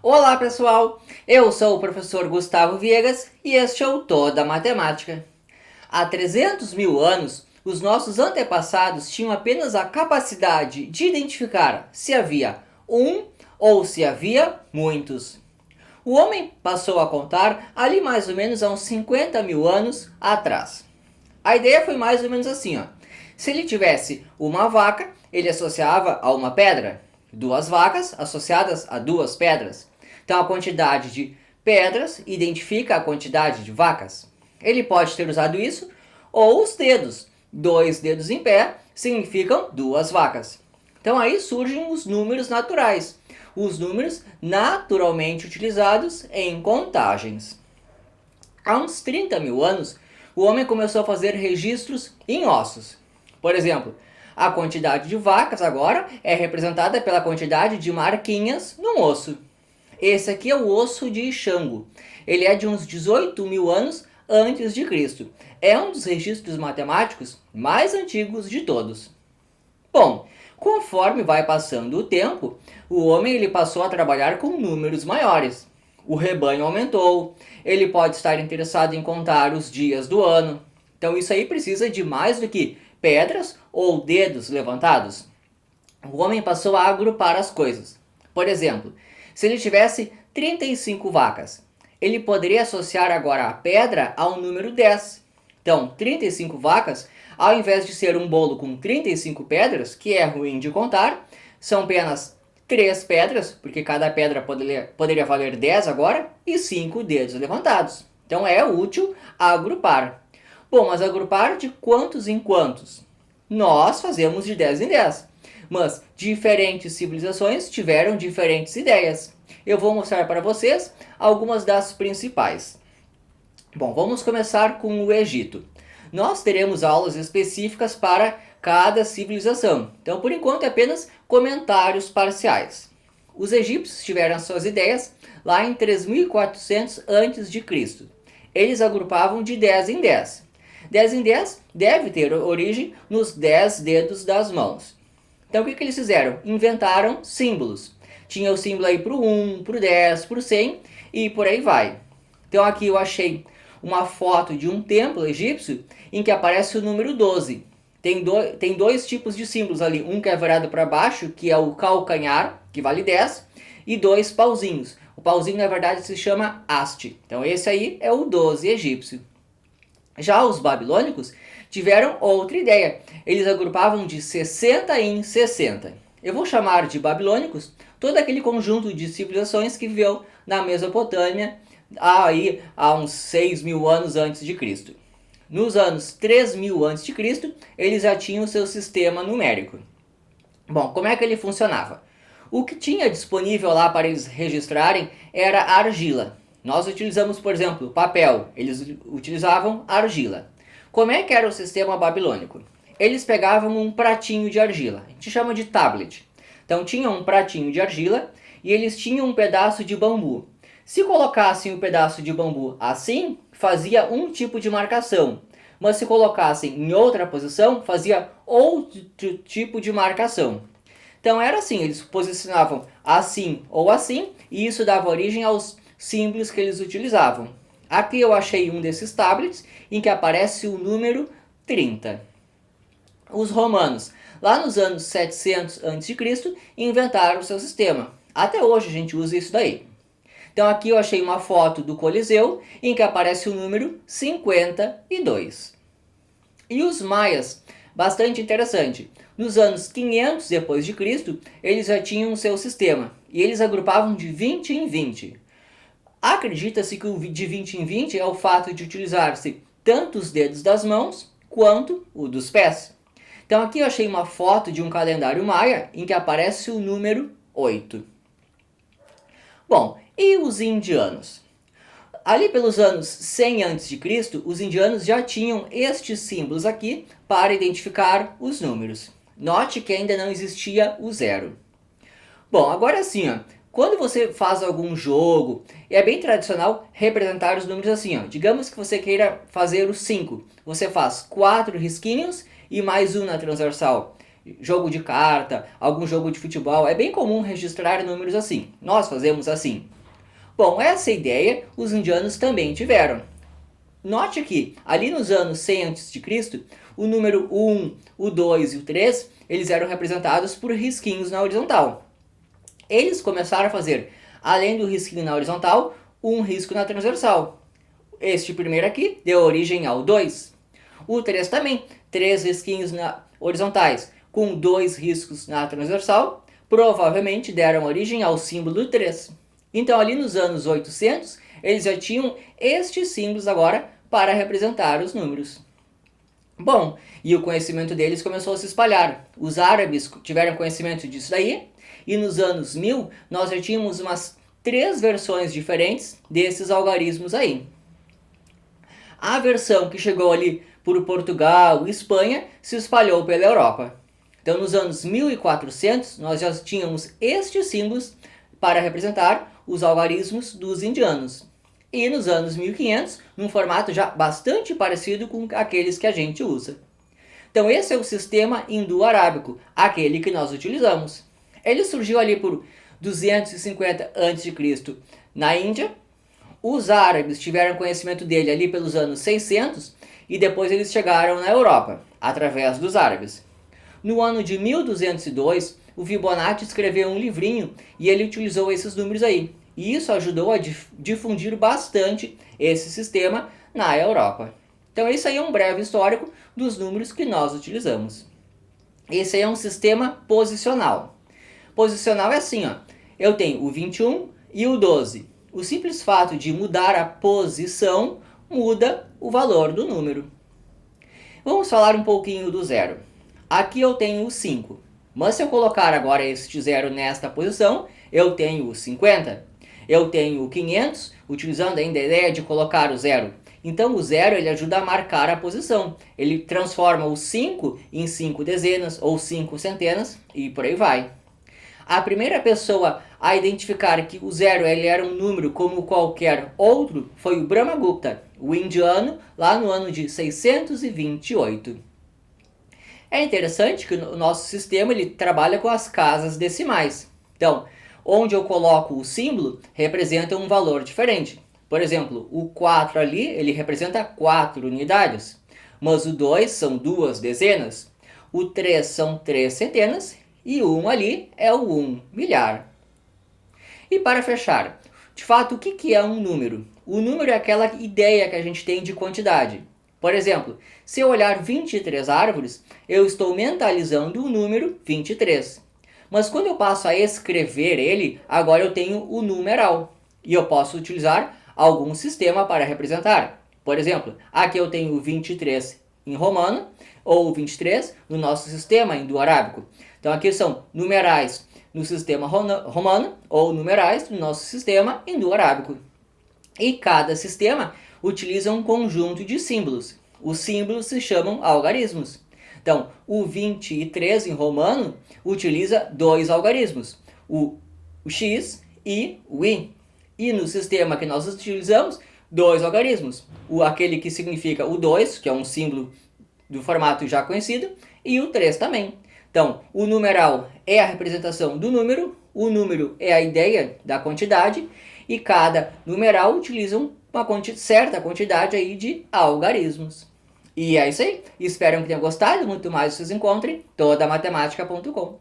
Olá pessoal, eu sou o professor Gustavo Viegas e este é o Toda Matemática. Há 300 mil anos, os nossos antepassados tinham apenas a capacidade de identificar se havia um ou se havia muitos. O homem passou a contar ali mais ou menos há uns 50 mil anos atrás. A ideia foi mais ou menos assim, ó. Se ele tivesse uma vaca, ele associava a uma pedra. Duas vacas associadas a duas pedras. Então a quantidade de pedras identifica a quantidade de vacas. Ele pode ter usado isso ou os dedos. Dois dedos em pé significam duas vacas. Então aí surgem os números naturais. Os números naturalmente utilizados em contagens. Há uns 30 mil anos, o homem começou a fazer registros em ossos. Por exemplo, a quantidade de vacas agora é representada pela quantidade de marquinhas num osso. Esse aqui é o osso de Xango. Ele é de uns 18 mil anos antes de Cristo. É um dos registros matemáticos mais antigos de todos. Bom, conforme vai passando o tempo, o homem ele passou a trabalhar com números maiores. O rebanho aumentou, ele pode estar interessado em contar os dias do ano. Então isso aí precisa de mais do que pedras ou dedos levantados. O homem passou a agrupar as coisas. Por exemplo, se ele tivesse 35 vacas, ele poderia associar agora a pedra ao número 10. Então, 35 vacas, ao invés de ser um bolo com 35 pedras, que é ruim de contar, são apenas 3 pedras, porque cada pedra poderia valer 10 agora, e 5 dedos levantados. Então é útil agrupar. Bom, mas agrupar de quantos em quantos? Nós fazemos de 10 em 10. Mas diferentes civilizações tiveram diferentes ideias. Eu vou mostrar para vocês algumas das principais. Bom, vamos começar com o Egito. Nós teremos aulas específicas para cada civilização. Então, por enquanto, é apenas comentários parciais. Os egípcios tiveram suas ideias lá em 3400 a.C. Eles agrupavam de 10 em 10. 10 em 10 deve ter origem nos 10 dedos das mãos. Então, o que eles fizeram? Inventaram símbolos. Tinha o símbolo aí para o 1, para o 10, para o 100 e por aí vai. Então, aqui eu achei uma foto de um templo egípcio em que aparece o número 12. Tem dois tipos de símbolos ali. Um que é virado para baixo, que é o calcanhar, que vale 10, e dois pauzinhos. O pauzinho, na verdade, se chama haste. Então, esse aí é o 12 egípcio. Já os babilônicos tiveram outra ideia. Eles agrupavam de 60 em 60. Eu vou chamar de babilônicos todo aquele conjunto de civilizações que viveu na Mesopotâmia aí há uns 6 mil anos antes de Cristo. Nos anos 3000 antes de Cristo, eles já tinham seu sistema numérico. Bom, como é que ele funcionava? O que tinha disponível lá para eles registrarem era argila. Nós utilizamos, por exemplo, papel. Eles utilizavam argila. Como é que era o sistema babilônico? Eles pegavam um pratinho de argila. A gente chama de tablet. Então tinha um pratinho de argila e eles tinham um pedaço de bambu. Se colocassem um pedaço de bambu assim, fazia um tipo de marcação. Mas se colocassem em outra posição, fazia outro tipo de marcação. Então era assim, eles posicionavam assim ou assim, e isso dava origem aos símbolos que eles utilizavam. Aqui eu achei um desses tablets em que aparece o número 30. Os romanos, lá nos anos 700 a.C., inventaram o seu sistema. Até hoje a gente usa isso daí. Então aqui eu achei uma foto do Coliseu em que aparece o número 52. E os maias, bastante interessante. Nos anos 500 depois de Cristo, eles já tinham o seu sistema e eles agrupavam de 20 em 20. Acredita-se que o de 20 em 20 é o fato de utilizar-se tanto os dedos das mãos quanto o dos pés. Então aqui eu achei uma foto de um calendário maia em que aparece o número 8. Bom, e os indianos? Ali pelos anos 100 a.C., os indianos já tinham estes símbolos aqui para identificar os números. Note que ainda não existia o zero. Bom, agora sim, ó, quando você faz algum jogo, é bem tradicional representar os números assim. Ó. Digamos que você queira fazer o 5. Você faz 4 risquinhos e mais um na transversal. jogo de carta, algum jogo de futebol, é bem comum registrar números assim. Nós fazemos assim. Bom, essa ideia os indianos também tiveram. Note que ali nos anos 100 a.C., o número 1, o 2 e o 3, eles eram representados por risquinhos na horizontal. Eles começaram a fazer, além do risquinho na horizontal, um risco na transversal. Este primeiro aqui deu origem ao 2. O 3 também, 3 risquinhos horizontais com 2 riscos na transversal, provavelmente deram origem ao símbolo 3. Então ali nos anos 800, eles já tinham estes símbolos agora para representar os números. Bom, e o conhecimento deles começou a se espalhar. Os árabes tiveram conhecimento disso daí, e nos anos 1000 nós já tínhamos umas 3 versões diferentes desses algarismos aí. A versão que chegou ali por Portugal e Espanha se espalhou pela Europa. Então nos anos 1400 nós já tínhamos estes símbolos para representar os algarismos dos indianos. E nos anos 1500, num formato já bastante parecido com aqueles que a gente usa. Então esse é o sistema indo-arábico, aquele que nós utilizamos. Ele surgiu ali por 250 a.C. na Índia. Os árabes tiveram conhecimento dele ali pelos anos 600 e depois eles chegaram na Europa, através dos árabes. No ano de 1202, o Fibonacci escreveu um livrinho e ele utilizou esses números aí. E isso ajudou a difundir bastante esse sistema na Europa. Então esse aí é um breve histórico dos números que nós utilizamos. Esse aí é um sistema posicional. Posicional é assim, ó. Eu tenho o 21 e o 12. O simples fato de mudar a posição muda o valor do número. Vamos falar um pouquinho do zero. Aqui eu tenho o 5. Mas se eu colocar agora este zero nesta posição, eu tenho o 50. Eu tenho o 500, utilizando ainda a ideia de colocar o zero. Então o zero ele ajuda a marcar a posição. Ele transforma o 5 em 5 dezenas ou 5 centenas e por aí vai. A primeira pessoa a identificar que o zero ele era um número como qualquer outro foi o Brahmagupta, o indiano, lá no ano de 628. É interessante que o nosso sistema ele trabalha com as casas decimais. Então, onde eu coloco o símbolo, representa um valor diferente. Por exemplo, o 4 ali, ele representa 4 unidades. Mas o 2 são 2 dezenas. O 3 são 3 centenas. E o 1 ali é o 1 milhar. E para fechar, de fato, o que é um número? O número é aquela ideia que a gente tem de quantidade. Por exemplo, se eu olhar 23 árvores, eu estou mentalizando o número 23. Mas quando eu passo a escrever ele, agora eu tenho o numeral. E eu posso utilizar algum sistema para representar. Por exemplo, aqui eu tenho o 23 em romano, ou 23 no nosso sistema indo-arábico. Então aqui são numerais no sistema romano, ou numerais no nosso sistema indo-arábico. E cada sistema utiliza um conjunto de símbolos. Os símbolos se chamam algarismos. Então, o 23 em romano utiliza 2 algarismos, o x e o y. E no sistema que nós utilizamos, 2 algarismos, aquele que significa o 2, que é um símbolo do formato já conhecido, e o 3 também. Então, o numeral é a representação do número, o número é a ideia da quantidade, e cada numeral utiliza uma certa quantidade aí de algarismos. E é isso aí. Espero que tenham gostado. Muito mais vocês encontrem todamatemática.com.